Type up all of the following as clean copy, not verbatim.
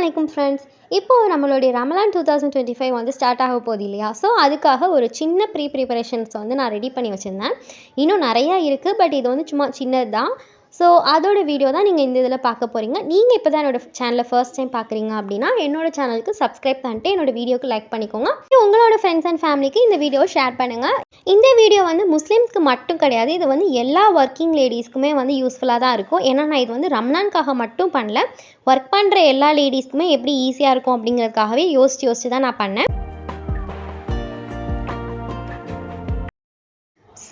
அலைக்கும் ஃப்ரெண்ட்ஸ். இப்போ நம்மளுடைய ரமலான் 2025 வந்து ஸ்டார்ட் ஆக போகுது இல்லையா? ஸோ அதுக்காக ஒரு சின்ன ப்ரிப்பரேஷன்ஸ் வந்து நான் ரெடி பண்ணி வச்சுருந்தேன். இன்னும் நிறையா இருக்குது, பட் இது வந்து சும்மா சின்னது தான். ஸோ அதோட வீடியோ தான் நீங்கள் இந்த இதில் பார்க்க போகிறீங்க. நீங்கள் இப்போ தான் என்னோடய சேனலை ஃபர்ஸ்ட் டைம் பார்க்குறீங்க அப்படின்னா என்னோடய சேனலுக்கு சப்ஸ்கிரைப் பண்ணிட்டு என்னோடய வீடியோக்கு லைக் பண்ணிக்கோங்க. உங்களோட ஃப்ரெண்ட்ஸ் அண்ட் ஃபேமிலிக்கு இந்த வீடியோவை ஷேர் பண்ணுங்கள். இந்த வீடியோ வந்து முஸ்லீம்ஸ்க்கு மட்டும் கிடையாது, இது வந்து எல்லா ஒர்க்கிங் லேடிஸ்க்குமே வந்து யூஸ்ஃபுல்லாக தான் இருக்கும். ஏன்னா நான் இது வந்து ரம்லான்காக மட்டும் பண்ணல, ஒர்க் பண்ணுற எல்லா லேடிஸ்க்குமே எப்படி ஈஸியாக இருக்கும் அப்படிங்கிறதுக்காகவே யோசிச்சு தான் நான் பண்ணேன்.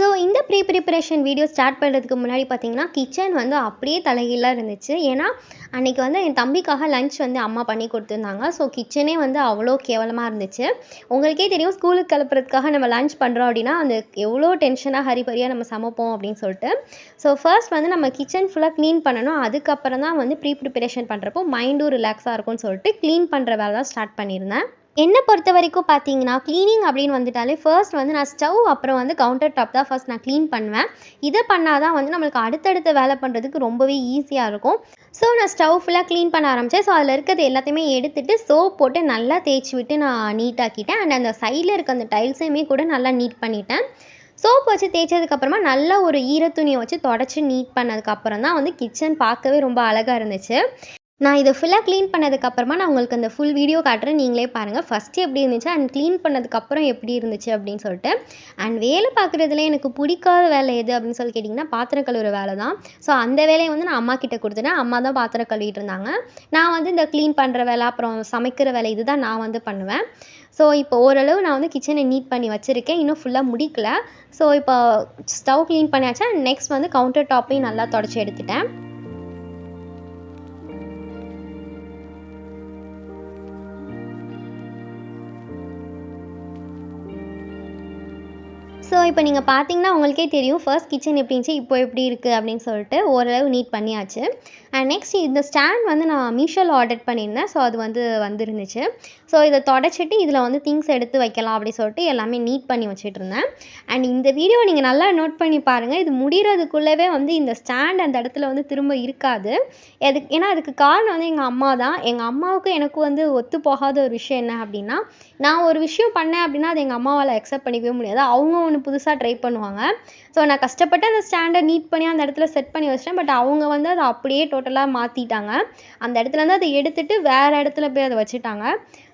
ஸோ இந்த ப்ரிப்பரேஷன் வீடியோ ஸ்டார்ட் பண்ணுறதுக்கு முன்னாடி பார்த்தீங்கன்னா கிச்சன் வந்து அப்படியே தலைகீழாக இருந்துச்சு. ஏன்னா அன்றைக்கி வந்து என் தம்பிக்காக லஞ்ச் வந்து அம்மா பண்ணி கொடுத்துருந்தாங்க. ஸோ கிச்சனே வந்து அவ்வளோ கேவலமாக இருந்துச்சு. உங்களுக்கே தெரியும், ஸ்கூலுக்கு கிளப்புறதுக்காக நம்ம லஞ்ச் பண்ணுறோம் அப்படின்னா அந்த எவ்வளோ டென்ஷனாக ஹரிபரியாக நம்ம சமைப்போம் அப்படின்னு சொல்லிட்டு. ஸோ ஃபர்ஸ்ட் வந்து நம்ம கிச்சன் ஃபுல்லாக க்ளீன் பண்ணணும். அதுக்கப்புறம் தான் வந்து ப்ரிப்பரேஷன் பண்ணுறப்போ மைண்டும் ரிலாக்ஸாக இருக்கும்னு சொல்லிட்டு க்ளீன் பண்ணுற வேலை தான் ஸ்டார்ட் பண்ணியிருந்தேன். என்னை பொறுத்த வரைக்கும் பார்த்தீங்கன்னா க்ளீனிங் அப்படின்னு வந்துட்டாலே ஃபர்ஸ்ட் வந்து நான் ஸ்டவ் அப்புறம் வந்து கவுண்டர் டாப் தான் ஃபர்ஸ்ட் நான் க்ளீன் பண்ணுவேன். இதை பண்ணால் தான் வந்து நம்மளுக்கு அடுத்தடுத்த வேலை பண்ணுறதுக்கு ரொம்பவே ஈஸியாக இருக்கும். ஸோ நான் ஸ்டவ் ஃபுல்லாக க்ளீன் பண்ண ஆரம்பித்தேன். ஸோ அதில் இருக்கிறது எல்லாத்தையுமே எடுத்துகிட்டு சோப் போட்டு நல்லா தேய்ச்சி விட்டு நான் நீட்டாக்கிட்டேன். அண்ட் அந்த சைடில் இருக்க அந்த டைல்ஸையுமே கூட நல்லா நீட் பண்ணிட்டேன். சோப் வச்சு தேய்ச்சதுக்கப்புறமா நல்லா ஒரு ஈரத்துணியை வச்சு தொடச்சி நீட் பண்ணதுக்கப்புறம் தான் வந்து கிச்சன் பார்க்கவே ரொம்ப அழகாக இருந்துச்சு. நான் இதை ஃபுல்லாக க்ளீன் பண்ணதுக்கப்புறமா நான் உங்களுக்கு அந்த ஃபுல் வீடியோ காட்டுறேன், நீங்களே பாருங்கள். ஃபஸ்ட்டு எப்படி இருந்துச்சு அண்ட் க்ளீன் பண்ணதுக்கப்புறம் எப்படி இருந்துச்சு அப்படின்னு சொல்லிட்டு. அண்ட் வேலை பார்க்குறதுல எனக்கு பிடிக்காத வேலை எது அப்படின்னு சொல்லி கேட்டிங்கன்னா பாத்திரம் கழுவுற வேலை தான். ஸோ அந்த வேலையை வந்து நான் அம்மா கிட்டே கொடுத்துட்டேன். அம்மா தான் பாத்திரம் கழுவிட்டு இருந்தாங்க. நான் வந்து இந்த க்ளீன் பண்ணுற வேலை அப்புறம் சமைக்கிற வேலை இது தான் நான் வந்து பண்ணுவேன். ஸோ இப்போ ஓரளவு நான் வந்து கிச்சனை நீட் பண்ணி வச்சுருக்கேன், இன்னும் ஃபுல்லாக முடிக்கல. ஸோ இப்போ ஸ்டவ் க்ளீன் பண்ணியாச்சா, நெக்ஸ்ட் வந்து கவுண்டர் டாப்பையும் நல்லா தொடச்சி எடுத்துட்டேன். ஸோ இப்போ நீங்கள் பார்த்தீங்கன்னா உங்களுக்கே தெரியும் ஃபர்ஸ்ட் கிச்சன் எப்படி இருந்துச்சு, இப்போ எப்படி இருக்குது அப்படின்னு சொல்லிட்டு ஓரளவு நீட் பண்ணியாச்சு. அண்ட் நெக்ஸ்ட் இந்த ஸ்டாண்ட் வந்து நான் மீஷோவில் ஆர்டர் பண்ணியிருந்தேன். ஸோ அது வந்து வந்துருந்துச்சு. ஸோ இதை தொடச்சிட்டு இதில் வந்து திங்ஸ் எடுத்து வைக்கலாம் அப்படின்னு சொல்லிட்டு எல்லாமே நீட் பண்ணி வச்சுட்டு இருந்தேன். அண்ட் இந்த வீடியோ நீங்கள் நல்லா நோட் பண்ணி பாருங்கள். இது முடிகிறதுக்குள்ளவே வந்து இந்த ஸ்டாண்ட் அந்த இடத்துல வந்து திரும்ப இருக்காது. ஏன்னா அதுக்கு காரணம் வந்து எங்கள் அம்மா தான். எங்கள் அம்மாவுக்கு எனக்கு வந்து ஒத்து போகாத ஒரு விஷயம் என்ன அப்படின்னா, நான் ஒரு விஷயம் பண்ணேன் அப்படின்னா அது எங்கள் அம்மாவால் அக்செப்ட் பண்ணிக்கவே முடியாது. அவங்க ஒன்று புதுசாக ட்ரை பண்ணுவாங்க. ஸோ நான் கஷ்டப்பட்டு அந்த ஸ்டாண்டை நீட் பண்ணி அந்த இடத்துல செட் பண்ணி வச்சிட்டேன். பட் அவங்க வந்து அதை அப்படியே டோட்டலாக மாற்றிட்டாங்க. அந்த இடத்துலேருந்து அதை எடுத்துகிட்டு வேறு இடத்துல போய் அதை வச்சுட்டாங்க.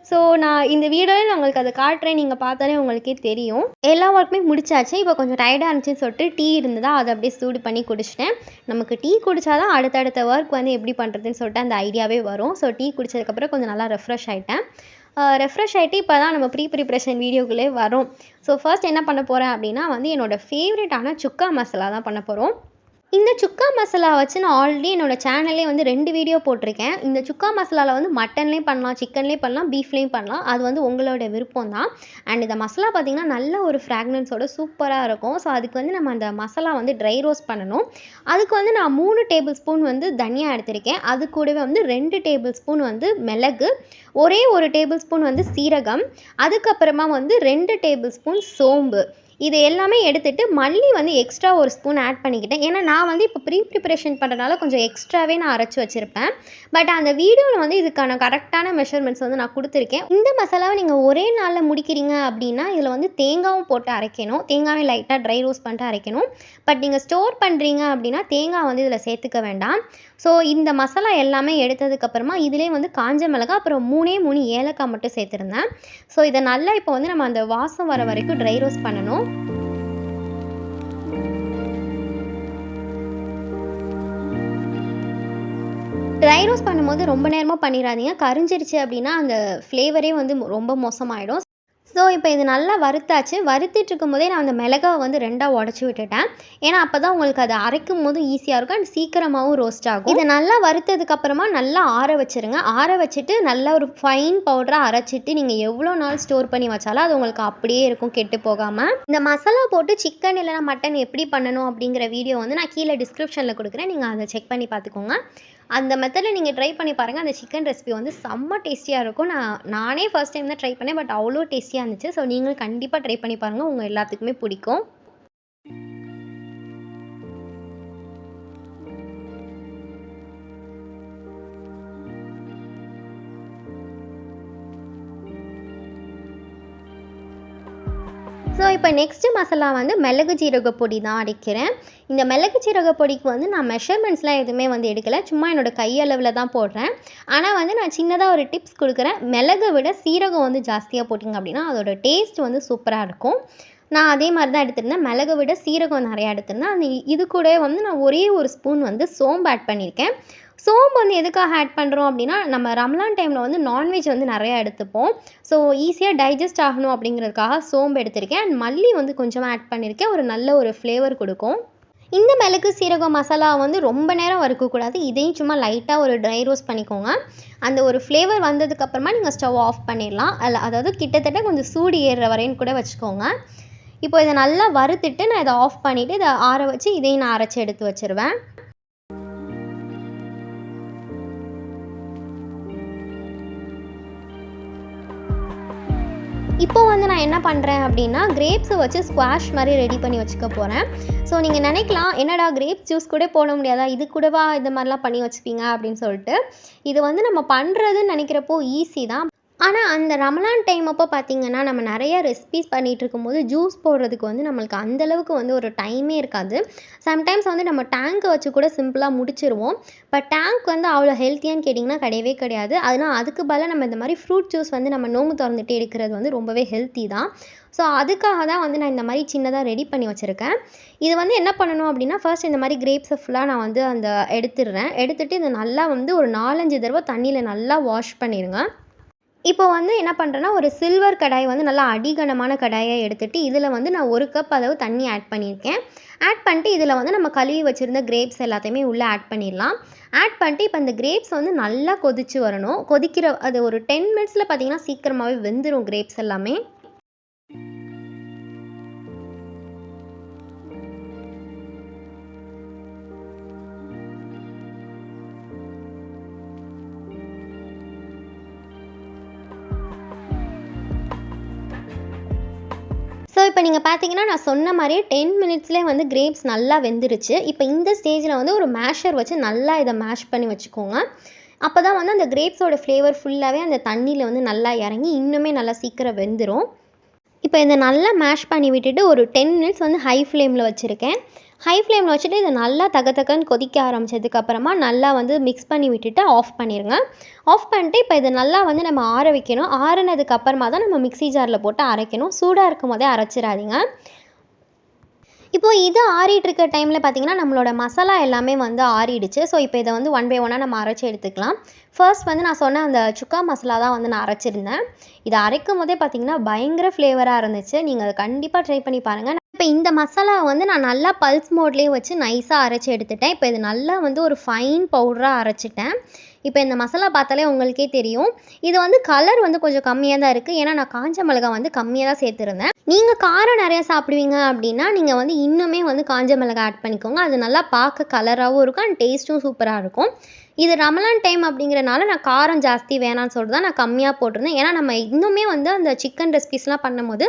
ஸோ நான் இந்த வீடியோவில் நான் உங்களுக்கு அதை காட்டுறேன், நீங்கள் பார்த்தாலே உங்களுக்கே தெரியும். எல்லா ஒர்க்குமே முடிச்சாச்சு. இப்போ கொஞ்சம் டயர்டாக இருந்துச்சுன்னு சொல்லிட்டு டீ இருந்ததா அதை அப்படியே சூடு பண்ணி குடிச்சிட்டேன். நமக்கு டீ குடித்தாதான் அடுத்தடுத்த ஒர்க் வந்து எப்படி பண்ணுறதுன்னு சொல்லிட்டு அந்த ஐடியாவே வரும். ஸோ டீ குடித்ததுக்கப்புறம் கொஞ்சம் நல்லா ரெஃப்ரெஷ் ஆகிட்டேன். ரெஃப்ரெஷ் ஆகிட்டு இப்போ தான் நம்ம ப்ரிப்பரேஷன் வீடியோக்குள்ளே வரும். ஸோ ஃபர்ஸ்ட் என்ன பண்ண போகிறேன் அப்படின்னா வந்து என்னோடய ஃபேவரட்டான சுக்கா மசாலா தான் பண்ண போகிறோம். இந்த சுக்கா மசாலா வச்சு நான் ஆல்ரெடி என்னோடய சேனல்லே வந்து 2 வீடியோ போட்டிருக்கேன். இந்த சுக்கா மசாலாவில் வந்து மட்டன்லேயும் பண்ணலாம், சிக்கன்லேயும் பண்ணலாம், பீஃப்லேயும் பண்ணலாம். அது வந்து உங்களோட விருப்பம் தான். அண்ட் இந்த மசாலா பார்த்திங்கன்னா நல்ல ஒரு ஃப்ராக்னன்ஸோட சூப்பராக இருக்கும். ஸோ அதுக்கு வந்து நம்ம அந்த மசாலா வந்து ட்ரை ரோஸ்ட் பண்ணணும். அதுக்கு வந்து நான் 3 டேபிள் ஸ்பூன் வந்து தனியா எடுத்திருக்கேன். அது கூடவே வந்து 2 டேபிள் ஸ்பூன் வந்து மிளகு, ஒரே 1 டேபிள் ஸ்பூன் வந்து சீரகம், அதுக்கப்புறமா வந்து 2 டேபிள் ஸ்பூன் சோம்பு, இது எல்லாமே எடுத்துகிட்டு மல்லி வந்து எக்ஸ்ட்ரா 1 ஸ்பூன் ஆட் பண்ணிக்கிட்டேன். ஏன்னா நான் வந்து இப்போ ப்ரிப்பரேஷன் பண்ணுறதுனால கொஞ்சம் எக்ஸ்ட்ராவே நான் அரைச்சி வச்சுருப்பேன். பட் அந்த வீடியோவில் வந்து இதுக்கான கரெக்டான மெஷர்மெண்ட்ஸ் வந்து நான் கொடுத்துருக்கேன். இந்த மசாலாவை நீங்கள் ஒரே நாளில் முடிக்கிறீங்க அப்படின்னா இதில் வந்து தேங்காயும் போட்டு அரைக்கணும். தேங்காவை லைட்டாக ட்ரை ரோஸ்ட் பண்ணிட்டு அரைக்கணும். பட் நீங்கள் ஸ்டோர் பண்ணுறீங்க அப்படின்னா தேங்காய் வந்து இதில் சேர்த்துக்க வேண்டாம். ஸோ இந்த மசாலா எல்லாமே எடுத்ததுக்கப்புறமா இதிலே வந்து காஞ்ச மிளகாய் அப்புறம் 3 ஏலக்காய் மட்டும் சேர்த்துருந்தேன். ஸோ இதை நல்லா இப்போ வந்து நம்ம அந்த வாசம் வர வரைக்கும் ட்ரை ரோஸ்ட் பண்ணணும். ட்ரை ரோஸ்ட் பண்ணும்போது ரொம்ப நேரமாக பண்ணிடாதீங்க. கரிஞ்சிருச்சு அப்படின்னா அந்த ஃப்ளேவரே வந்து ரொம்ப மோசமாயிடும். ஸோ இப்போ இது நல்லா வறுத்தாச்சு. வறுத்துட்டு இருக்கும்போதே நான் அந்த மிளகாவை வந்து 2ஆக உடச்சி விட்டுட்டேன். ஏன்னா அப்போ தான் உங்களுக்கு அதை அரைக்கும் போது ஈஸியாக இருக்கும் அண்ட் சீக்கிரமாகவும் ரோஸ்ட் ஆகும். இதை நல்லா வறுத்ததுக்கப்புறமா நல்லா ஆற வச்சுருங்க. ஆற வச்சுட்டு நல்லா ஒரு ஃபைன் பவுடராக அரைச்சிட்டு நீங்கள் எவ்வளோ நாள் ஸ்டோர் பண்ணி வச்சாலும் அது உங்களுக்கு அப்படியே இருக்கும், கெட்டு போகாமல். இந்த மசாலா போட்டு சிக்கன் இல்லைனா மட்டன் எப்படி பண்ணணும் அப்படிங்கிற வீடியோ வந்து நான் கீழே டிஸ்கிரிப்ஷனில் கொடுக்குறேன், நீங்கள் அதை செக் பண்ணி பார்த்துக்கோங்க. அந்த மெத்தடில் நீங்கள் ட்ரை பண்ணி பாருங்கள். அந்த சிக்கன் ரெசிபி வந்து செம்ம டேஸ்டியாக இருக்கும். நானே ஃபர்ஸ்ட் டைம் தான் ட்ரை பண்ணேன், பட் அவ்வளோ டேஸ்டியாக இருந்துச்சு. ஸோ நீங்களும் கண்டிப்பாக ட்ரை பண்ணி பாருங்கள், உங்கள் எல்லாத்துக்குமே பிடிக்கும். ஸோ இப்போ நெக்ஸ்ட்டு மசாலா வந்து மிளகு ஜீரக பொடி தான் அரைக்கிறேன். இந்த மிளகு ஜீரக பொடிக்கு வந்து நான் மெஷர்மெண்ட்ஸ்லாம் எதுவுமே வந்து எடுக்கலை, சும்மா என்னோடய கையளவில் தான் போடுறேன். ஆனால் வந்து நான் சின்னதாக ஒரு டிப்ஸ் கொடுக்குறேன். மிளகை விட சீரகம் வந்து ஜாஸ்தியாக போட்டிங்க அப்படின்னா அதோட டேஸ்ட் வந்து சூப்பராக இருக்கும். நான் அதே மாதிரி தான் எடுத்திருந்தேன். மிளகை விட சீரகம் நிறையா எடுத்திருந்தேன். அந்த இது கூட வந்து நான் ஒரே ஒரு ஸ்பூன் வந்து சோம்பு ஆட் பண்ணியிருக்கேன். சோம்பு வந்து எதுக்காக ஆட் பண்ணுறோம் அப்படின்னா, நம்ம ரம்லான் டைமில் வந்து நான்வெஜ் வந்து நிறையா எடுத்துப்போம். ஸோ ஈஸியாக டைஜஸ்ட் ஆகணும் அப்படிங்கிறதுக்காக சோம்பு எடுத்திருக்கேன். அண்ட் மல்லி வந்து கொஞ்சமாக ஆட் பண்ணியிருக்கேன். ஒரு நல்ல ஒரு ஃப்ளேவர் கொடுக்கும். இந்த மிளகு சீரகம் மசாலா வந்து ரொம்ப நேரம் வறுக்கக்கூடாது. இதையும் சும்மா லைட்டாக ஒரு ட்ரை ரோஸ்ட் பண்ணிக்கோங்க. அந்த ஒரு ஃப்ளேவர் வந்ததுக்கப்புறமா நீங்கள் ஸ்டவ் ஆஃப் பண்ணிடலாம். அதாவது கிட்டத்தட்ட கொஞ்சம் சூடு ஏறுற வரைன்னு கூட வச்சுக்கோங்க. இப்போ இதை நல்லா வறுத்துட்டு நான் இதை ஆஃப் பண்ணிவிட்டு இதை ஆற வச்சு இதையும் நான் அரைச்சி எடுத்து வச்சுருவேன். இப்போ வந்து நான் என்ன பண்ணுறேன் அப்படின்னா, கிரேப்ஸை வச்சு ஸ்குவாஷ் மாதிரி ரெடி பண்ணி வச்சுக்க போகிறேன். ஸோ நீங்கள் நினைக்கலாம், என்னடா கிரேப்ஸ் ஜூஸ் கூட போட முடியாதா, இது கூடவா இந்த மாதிரிலாம் பண்ணி வச்சுப்பீங்க அப்படின்னு சொல்லிட்டு. இது வந்து நம்ம பண்ணுறதுன்னு நினைக்கிறப்போ ஈஸி தான். ஆனால் அந்த ரமலான் டைம் அப்போ பார்த்திங்கன்னா, நம்ம நிறைய ரெசிபீஸ் பண்ணிகிட்டு இருக்கும்போது ஜூஸ் போடுறதுக்கு வந்து நம்மளுக்கு அந்தளவுக்கு வந்து ஒரு டைமே இருக்காது. சம்டைம்ஸ் வந்து நம்ம டேங்க்கை வச்சு கூட சிம்பிளாக முடிச்சிருவோம். பட் டேங்க் வந்து அவ்வளோ ஹெல்த்தியான்னு கேட்டிங்கன்னா கிடையவே கிடையாது. அதனால் அதுக்கு பதிலாக நம்ம இந்த மாதிரி ஃப்ரூட் ஜூஸ் வந்து நம்ம நோம்பு திறந்துட்டு எடுக்கிறது வந்து ரொம்பவே ஹெல்த்தி தான். ஸோ அதுக்காக தான் வந்து நான் இந்த மாதிரி சின்னதாக ரெடி பண்ணி வச்சுருக்கேன். இது வந்து என்ன பண்ணணும் அப்படின்னா, ஃபர்ஸ்ட் இந்த மாதிரி கிரேப்ஸை ஃபுல்லாக நான் வந்து எடுத்துட்டு இதை நல்லா வந்து ஒரு 4-5 தடவை தண்ணியில் நல்லா வாஷ் பண்ணிடுங்க. இப்போ வந்து என்ன பண்ணுறேன்னா, ஒரு சில்வர் கடாய் வந்து நல்லா அடிகனமான கடாயை எடுத்துகிட்டு இதில் வந்து நான் 1 கப் அளவு தண்ணி ஆட் பண்ணியிருக்கேன். ஆட் பண்ணிட்டு இதில் வந்து நம்ம கழுவி வச்சுருந்த கிரேப்ஸ் எல்லாத்தையுமே உள்ளே ஆட் பண்ணிடலாம். ஆட் பண்ணிட்டு இப்போ இந்த கிரேப்ஸ் வந்து நல்லா கொதித்து வரணும். அது ஒரு 10 மினிட்ஸில் பார்த்திங்கன்னா சீக்கிரமாகவே வெந்துடும் கிரேப்ஸ் எல்லாமே. ஸோ இப்போ நீங்கள் பார்த்தீங்கன்னா, நான் சொன்ன மாதிரியே 10 மினிட்ஸ்லேயே வந்து கிரேப்ஸ் நல்லா வெந்துருச்சு. இப்போ இந்த ஸ்டேஜில் வந்து ஒரு மேஷர் வச்சு நல்லா இதை மேஷ் பண்ணி வச்சுக்கோங்க. அப்போ தான் வந்து அந்த கிரேப்ஸோட ஃப்ளேவர் ஃபுல்லாகவே அந்த தண்ணியில் வந்து நல்லா இறங்கி இன்னுமே நல்லா சீக்கிரம் வெந்துடும். இப்போ இதை நல்லா மேஷ் பண்ணி விட்டுட்டு ஒரு 10 மினிட்ஸ் வந்து ஹை ஃப்ளேமில் வச்சுருக்கேன். ஹை ஃப்ளேமில் வச்சுட்டு இதை நல்லா தகன்னு கொதிக்க ஆரம்பித்ததுக்கப்புறமா நல்லா வந்து மிக்ஸ் பண்ணி விட்டுட்டு ஆஃப் பண்ணிடுங்க. ஆஃப் பண்ணிட்டு இப்போ இதை நல்லா வந்து நம்ம ஆற வைக்கணும். ஆறினதுக்கப்புறமா தான் நம்ம மிக்ஸி ஜாரில் போட்டு அரைக்கணும். சூடாக இருக்கும் போதே அரைச்சிடாதீங்க. இப்போது இது ஆறிட்டு இருக்க டைமில் பார்த்திங்கன்னா, நம்மளோட மசாலா எல்லாமே வந்து ஆறிடுச்சு. ஸோ இப்போ இதை வந்து 1 பை 1 நம்ம அரைச்சி எடுத்துக்கலாம். ஃபர்ஸ்ட் வந்து நான் சொன்ன அந்த சுக்கா மசாலா தான் வந்து நான் அரைச்சிருந்தேன். இதை அரைக்கும் போதே பார்த்திங்கன்னா பயங்கர ஃப்ளேவராக இருந்துச்சு. நீங்கள் அதை கண்டிப்பாக ட்ரை பண்ணி பாருங்கள். இப்போ இந்த மசாலாவை வந்து நான் நல்லா பல்ஸ் மோட்லேயே வச்சு நைஸாக அரைச்சி எடுத்துட்டேன். இப்போ இது நல்லா வந்து ஒரு ஃபைன் பவுடராக அரைச்சிட்டேன். இப்போ இந்த மசாலா பார்த்தாலே உங்களுக்கே தெரியும். இது வந்து கலர் வந்து கொஞ்சம் கம்மியாக தான் இருக்குது. ஏன்னா நான் காஞ்ச மிளகா வந்து கம்மியாக தான் சேர்த்துருந்தேன். நீங்கள் காரம் நிறையா சாப்பிடுவீங்க அப்படின்னா நீங்கள் வந்து இன்னுமே வந்து காஞ்ச மிளகா ஆட் பண்ணிக்கோங்க. அது நல்லா பார்க்க கலராகவும் இருக்கும் அண்ட் டேஸ்ட்டும் சூப்பராக இருக்கும். இது ரமலான் டைம் அப்படிங்கிறனால நான் காரம் ஜாஸ்தி வேணான்னு சொல்லிட்டு தான் நான் கம்மியாக போட்டிருந்தேன். ஏன்னா நம்ம இன்னுமே வந்து அந்த சிக்கன் ரெசிபீஸ்லாம் பண்ணும்போது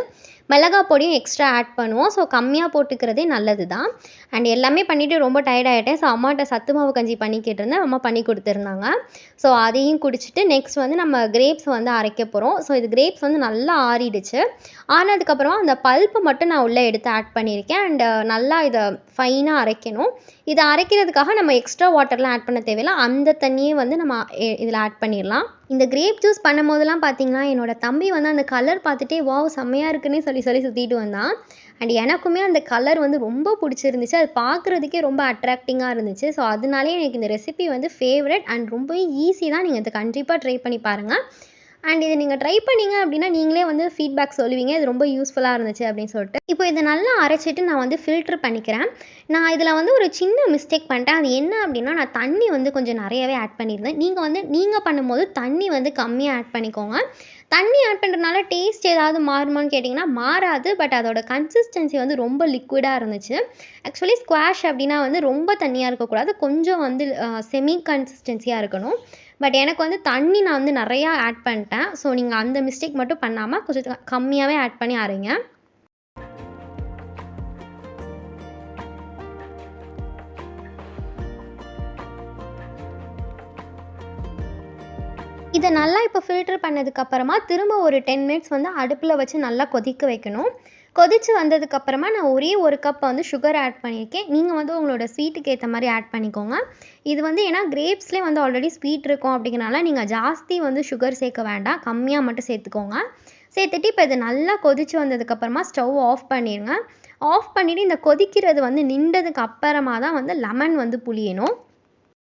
மிளகா பொடியும் எக்ஸ்ட்ரா ஆட் பண்ணுவோம். ஸோ கம்மியாக போட்டுக்கிறதே நல்லது தான். அண்ட் எல்லாமே பண்ணிவிட்டு ரொம்ப டயர்ட் ஆகிட்டேன். ஸோ அம்மாட்ட சத்து மாவு கஞ்சி பண்ணி கேட்டிருந்தேன். அம்மா பண்ணி கொடுத்துருந்தாங்க. ஸோ அதையும் குடிச்சிட்டு நெக்ஸ்ட் வந்து நம்ம கிரேப்ஸ் வந்து அரைக்க போகிறோம். ஸோ இது கிரேப்ஸ் வந்து நல்லா ஆறிடுச்சு. ஆனதுக்கப்புறமா அந்த பல்ப்பை மட்டும் நான் உள்ளே எடுத்து ஆட் பண்ணியிருக்கேன். அண்ட் நல்லா இதை ஃபைனாக அரைக்கணும். இதை அரைக்கிறதுக்காக நம்ம எக்ஸ்ட்ரா வாட்டர்லாம் ஆட் பண்ண தேவையில்லை. அந்த தண்ணியே வந்து நம்ம இதில் ஆட் பண்ணிடலாம். இந்த கிரேப் ஜூஸ் பண்ணும் போதெல்லாம் பார்த்தீங்கன்னா, என்னோட தம்பி வந்து அந்த கலர் பார்த்துட்டே வாவ் செம்மையாக இருக்குன்னு சொல்லி சுற்றிட்டு வந்தான். அண்ட் எனக்குமே அந்த கலர் வந்து ரொம்ப பிடிச்சிருந்துச்சு. அது பார்க்குறதுக்கே ரொம்ப அட்ராக்டிங்காக இருந்துச்சு. ஸோ அதனாலே எனக்கு இந்த ரெசிபி வந்து ஃபேவரட் அண்ட் ரொம்பவே ஈஸி தான். நீங்கள் இதை கண்டிப்பாக ட்ரை பண்ணி பாருங்கள். அண்ட் இதை நீங்கள் ட்ரை பண்ணிங்க அப்படின்னா நீங்களே வந்து ஃபீட்பேக் சொல்லுவீங்க, இது ரொம்ப யூஸ்ஃபுல்லாக இருந்துச்சு அப்படின்னு சொல்லிட்டு. இப்போ இதை நல்லா அரைச்சிட்டு நான் வந்து ஃபில்ட்ரு பண்ணிக்கிறேன். நான் இதில் வந்து ஒரு சின்ன மிஸ்டேக் பண்ணிட்டேன். அது என்ன அப்படின்னா, நான் தண்ணி வந்து கொஞ்சம் நிறையவே ஆட் பண்ணியிருந்தேன். நீங்கள் பண்ணும்போது தண்ணி வந்து கம்மியாக ஆட் பண்ணிக்கோங்க. தண்ணி ஆட் பண்ணுறதுனால டேஸ்ட் ஏதாவது மாறுமான்னு கேட்டிங்கன்னா மாறாது. பட் அதோட கன்சிஸ்டன்சி வந்து ரொம்ப லிக்விடாக இருந்துச்சு. ஆக்சுவலி ஸ்குவாஷ் அப்படின்னா வந்து ரொம்ப தண்ணியாக இருக்கக்கூடாது, கொஞ்சம் வந்து செமி கன்சிஸ்டன்சியாக இருக்கணும். பட் எனக்கு வந்து தண்ணி நான் வந்து நிறையா ஆட் பண்ணிட்டேன். ஸோ நீங்கள் அந்த மிஸ்டேக் மட்டும் பண்ணாமல் கொஞ்சம் கம்மியாகவே ஆட் பண்ணி அரைங்க. இதை நல்லா இப்போ ஃபில்டர் பண்ணதுக்கப்புறமா திரும்ப ஒரு 10 மினிட்ஸ் வந்து அடுப்பில் வச்சு நல்லா கொதிக்க வைக்கணும். கொதிச்சு வந்ததுக்கப்புறமா நான் ஒரே ஒரு கப் வந்து சுகர் ஆட் பண்ணியிருக்கேன். நீங்கள் வந்து உங்களோட ஸ்வீட்டுக்கு ஏற்ற மாதிரி ஆட் பண்ணிக்கோங்க. இது வந்து ஏன்னா கிரேப்ஸ்லேயே வந்து ஆல்ரெடி ஸ்வீட் இருக்கும் அப்படிங்கிறனால நீங்கள் ஜாஸ்தி வந்து சுகர் சேர்க்க வேண்டாம், கம்மியாக மட்டும் சேர்த்துக்கோங்க. சேர்த்துட்டு இப்போ இது நல்லா கொதிச்சு வந்ததுக்கப்புறமா ஸ்டவ் ஆஃப் பண்ணிடுங்க. ஆஃப் பண்ணிவிட்டு இந்த கொதிக்கிறது வந்து நின்றதுக்கு அப்புறமா தான் வந்து லெமன் வந்து புளியணும்.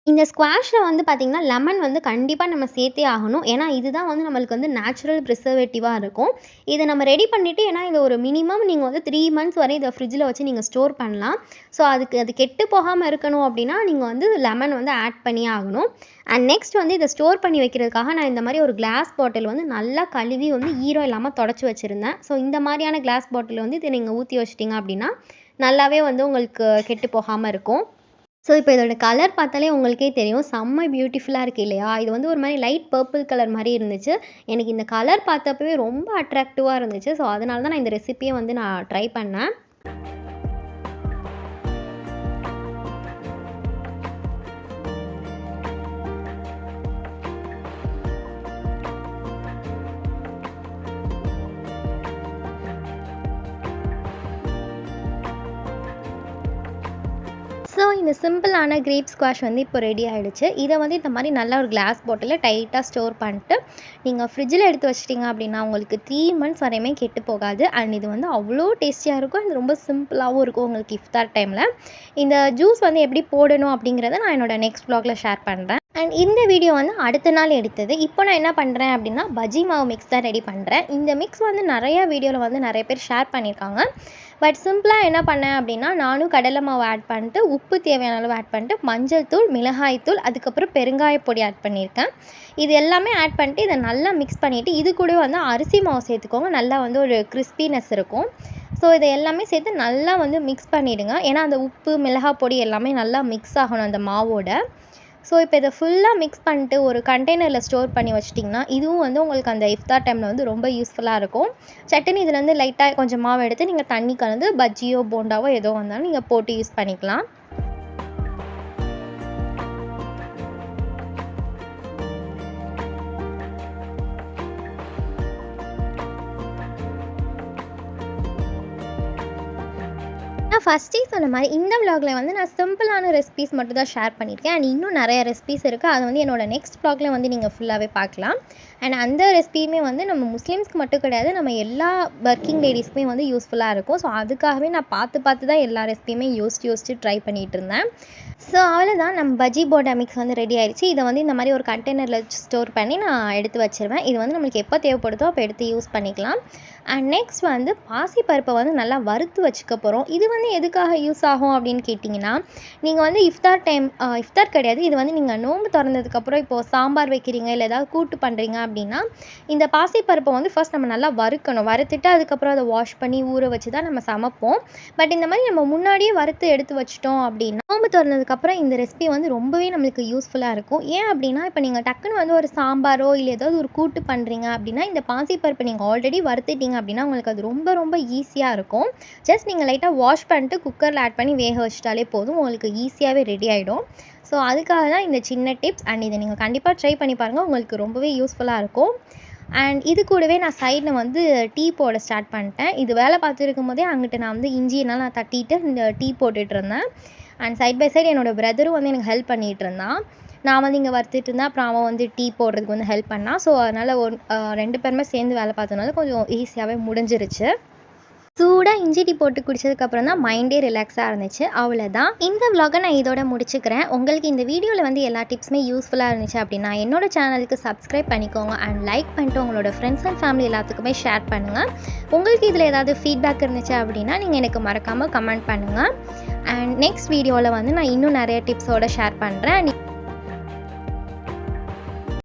இந்த ஸ்குவாஷில் வந்து பார்த்திங்கன்னா லெமன் வந்து கண்டிப்பாக நம்ம சேர்த்தே ஆகணும். ஏன்னா இதுதான் வந்து நம்மளுக்கு வந்து நேச்சுரல் ப்ரிசர்வேட்டிவாக இருக்கும். இதை நம்ம ரெடி பண்ணிவிட்டு ஏன்னா இது ஒரு மினிமம் நீங்கள் வந்து 3 months வரை இதை ஃப்ரிட்ஜில் வச்சு நீங்கள் ஸ்டோர் பண்ணலாம். ஸோ அது கெட்டு போகாமல் இருக்கணும் அப்படின்னா நீங்கள் வந்து லெமன் வந்து ஆட் பண்ணியே ஆகணும். அண்ட் நெக்ஸ்ட் வந்து இதை ஸ்டோர் பண்ணி வைக்கிறதுக்காக நான் இந்த மாதிரி ஒரு கிளாஸ் பாட்டில் வந்து நல்லா கழுவி வந்து ஈரம் இல்லாமல் தொடச்சி வச்சுருந்தேன். ஸோ இந்த மாதிரியான கிளாஸ் பாட்டில் வந்து இதை நீங்கள் ஊற்றி வச்சிட்டிங்க அப்படின்னா நல்லாவே வந்து உங்களுக்கு கெட்டு போகாமல் இருக்கும். ஸோ இப்போ இதோட கலர் பார்த்தாலே உங்களுக்கே தெரியும், செம்ம பியூட்டிஃபுல்லாக இருக்குது இல்லையா? இது வந்து ஒரு மாதிரி லைட் பர்பிள் கலர் மாதிரி இருந்துச்சு. எனக்கு இந்த கலர் பார்த்தப்பவே ரொம்ப அட்ராக்டிவாக இருந்துச்சு. ஸோ அதனால தான் நான் இந்த ரெசிபியை வந்து நான் ட்ரை பண்ணேன். ஸோ இந்த சிம்பிளான கிரேப் ஸ்குவாஷ் வந்து இப்போ ரெடி ஆகிடுச்சு. இதை வந்து இந்த மாதிரி நல்ல ஒரு கிளாஸ் பாட்டிலில் டைட்டாக ஸ்டோர் பண்ணிட்டு நீங்கள் ஃப்ரிட்ஜில் எடுத்து வச்சிட்டிங்க அப்படின்னா உங்களுக்கு 3 months வரையுமே கெட்டு போகாது. அண்ட் இது வந்து அவ்வளோ டேஸ்டியாக இருக்கும். இது ரொம்ப சிம்பிளாகவும் இருக்கும் உங்களுக்கு இஃப்தார் டைமில். இந்த ஜூஸ் வந்து எப்படி போடணும் அப்படிங்கிறத நான் என்னோடய நெக்ஸ்ட் வ்ளாகில் ஷேர் பண்ணுறேன். அண்ட் இந்த வீடியோ வந்து அடுத்த நாள் எடுத்தது. இப்போ நான் என்ன பண்ணுறேன் அப்படின்னா பஜ்ஜி மாவு மிக்ஸ் தான் ரெடி பண்ணுறேன். இந்த மிக்ஸ் வந்து நிறையா வீடியோவில் வந்து நிறைய பேர் ஷேர் பண்ணியிருக்காங்க. பட் சிம்பிளாக என்ன பண்ணேன் அப்படின்னா நானும் கடலை மாவு ஆட் பண்ணிட்டு உப்பு தேவையான அளவு ஆட் பண்ணிட்டு மஞ்சள் தூள், மிளகாய் தூள், அதுக்கப்புறம் பெருங்காய பொடி ஆட் பண்ணியிருக்கேன். இது எல்லாமே ஆட் பண்ணிட்டு இதை நல்லா மிக்ஸ் பண்ணிவிட்டு இது கூட வந்து அரிசி மாவு சேர்த்துக்கோங்க. நல்லா வந்து ஒரு கிறிஸ்பினஸ் இருக்கும். ஸோ இதை எல்லாமே சேர்த்து நல்லா வந்து மிக்ஸ் பண்ணிவிடுங்க. ஏன்னா அந்த உப்பு, மிளகாய் பொடி எல்லாமே நல்லா மிக்ஸ் ஆகணும் அந்த மாவோட. ஸோ இப்போ இதை ஃபுல்லாக மிக்ஸ் பண்ணிட்டு ஒரு கண்டெய்னரில் ஸ்டோர் பண்ணி வச்சிட்டிங்கன்னா இதுவும் வந்து உங்களுக்கு அந்த இஃப்தார் டைமில் வந்து ரொம்ப யூஸ்ஃபுல்லாக இருக்கும். சட்னி இதுலேருந்து லைட்டாக கொஞ்சம் மாவு எடுத்து நீங்கள் தண்ணி கலந்து பஜ்ஜியோ போண்டாவோ ஏதோ வந்தாலும் நீங்கள் போட்டு யூஸ் பண்ணிக்கலாம். நான் ஃபஸ்ட்டே சொன்ன மாதிரி இந்த விலாகில் வந்து நான் சிம்பிளான ரெசிபீஸ் மட்டும் தான் ஷேர் பண்ணியிருக்கேன். அண்ட் இன்னும் நிறைய ரெசிபீஸ் இருக்குது. அது வந்து என்னோடய நெக்ஸ்ட் விலாகில் வந்து நீங்கள் ஃபுல்லாகவே பார்க்கலாம். அண்ட் அந்த ரெசிபியுமே வந்து நம்ம முஸ்லீம்ஸ்க்கு மட்டும் கிடையாது, நம்ம எல்லா ஒர்க்கிங் லேடிஸ்க்குமே வந்து யூஸ்ஃபுல்லாக இருக்கும். ஸோ அதுக்காகவே நான் பார்த்து தான் எல்லா ரெசிபியுமே யோசிச்சு ட்ரை பண்ணிகிட்டு இருந்தேன். ஸோ அவ்வளோதான், நம்ம பஜ்ஜி போண்டா மிக்ஸ் வந்து ரெடி ஆயிடுச்சு. இதை வந்து இந்த மாதிரி ஒரு கண்டெய்னரில் ஸ்டோர் பண்ணி நான் எடுத்து வச்சுருவேன். இது வந்து நம்மளுக்கு எப்போ தேவைப்படுதோ அப்போ எடுத்து யூஸ் பண்ணிக்கலாம். அண்ட் நெக்ஸ்ட் வந்து பாசிப்பருப்பை வந்து நல்லா வறுத்து வச்சுக்க போகிறோம். இது வந்து எதுக்காக யூஸ் ஆகும் அப்படின்னு கேட்டிங்கன்னா, நீங்கள் வந்து இஃப்தார் கிடையாது, இது வந்து நீங்கள் நோன்பு திறந்ததுக்கப்புறம் இப்போது சாம்பார் வைக்கிறீங்க இல்லை ஏதாவது கூட்டு பண்ணுறீங்க அப்படின்னா இந்த பாசிப்பருப்பை வந்து ஃபர்ஸ்ட் நம்ம நல்லா வறுக்கணும். வறுத்துட்டு அதுக்கப்புறம் அதை வாஷ் பண்ணி ஊற வச்சு தான் நம்ம சமைப்போம். பட் இந்த மாதிரி நம்ம முன்னாடியே வறுத்து எடுத்து வச்சிட்டோம் அப்படின்னா நோன்பு திறந்ததுக்கப்புறம் இந்த ரெசிபி வந்து ரொம்பவே நம்மளுக்கு யூஸ்ஃபுல்லாக இருக்கும். ஏன் அப்படின்னா இப்போ நீங்கள் டக்குன்னு வந்து ஒரு சாம்பாரோ இல்லை ஏதாவது ஒரு கூட்டு பண்ணுறீங்க அப்படின்னா இந்த பாசிப்பருப்பை நீங்கள் ஆல்ரெடி வறுத்துட்டீங்க அப்படின்னா உங்களுக்கு அது ரொம்ப ஈஸியாக இருக்கும். ஜஸ்ட் நீங்கள் லைட்டாக வாஷ் பண்ணிட்டு குக்கரில் ஆட் பண்ணி வேக வச்சிட்டாலே போதும், உங்களுக்கு ஈஸியாகவே ரெடி ஆகிடும். ஸோ அதுக்காக தான் இந்த சின்ன டிப்ஸ். அண்ட் இதை நீங்கள் கண்டிப்பாக ட்ரை பண்ணி பாருங்கள், உங்களுக்கு ரொம்பவே யூஸ்ஃபுல்லாக இருக்கும். அண்ட் இது கூடவே நான் சைடில் வந்து டீ போட ஸ்டார்ட் பண்ணிட்டேன். இது வேலை பார்த்துருக்கும் போதே அங்கிட்ட நான் வந்து இஞ்சியெல்லாம் நான் தட்டிட்டு இந்த டீ போட்டுட்டு இருந்தேன். அண்ட் சைட் பை சைடு என்னோடய பிரதரும் வந்து எனக்கு ஹெல்ப் பண்ணிகிட்டு இருந்தான். நான் வந்து இங்கே வறுத்துட்டு இருந்தேன், அப்புறம் அவன் வந்து டீ போடுறதுக்கு வந்து ஹெல்ப் பண்ணான். ஸோ அதனால் 2 பேருமே சேர்ந்து வேலை பார்த்ததுனால கொஞ்சம் ஈஸியாகவே முடிஞ்சிருச்சு. சூடாக இஞ்சி டீ போட்டு குடிச்சதுக்கப்புறம் தான் மைண்டே ரிலாக்ஸாக இருந்துச்சு. அவ்வளோதான், இந்த விலாகை நான் இதோட முடிச்சுக்கிறேன். உங்களுக்கு இந்த வீடியோவில் வந்து எல்லா டிப்ஸுமே யூஸ்ஃபுல்லாக இருந்துச்சு அப்படின்னா என்னோட சேனலுக்கு சப்ஸ்கிரைப் பண்ணிக்கோங்க. அண்ட் லைக் பண்ணிட்டு உங்களோட ஃப்ரெண்ட்ஸ் அண்ட் ஃபேமிலி எல்லாத்துக்குமே ஷேர் பண்ணுங்கள். உங்களுக்கு இதில் ஏதாவது ஃபீட்பேக் இருந்துச்சு அப்படின்னா நீங்கள் எனக்கு மறக்காமல் கமெண்ட் பண்ணுங்கள். அண்ட் நெக்ஸ்ட் வீடியோவில் வந்து நான் இன்னும் நிறைய டிப்ஸோடு ஷேர் பண்ணுறேன்.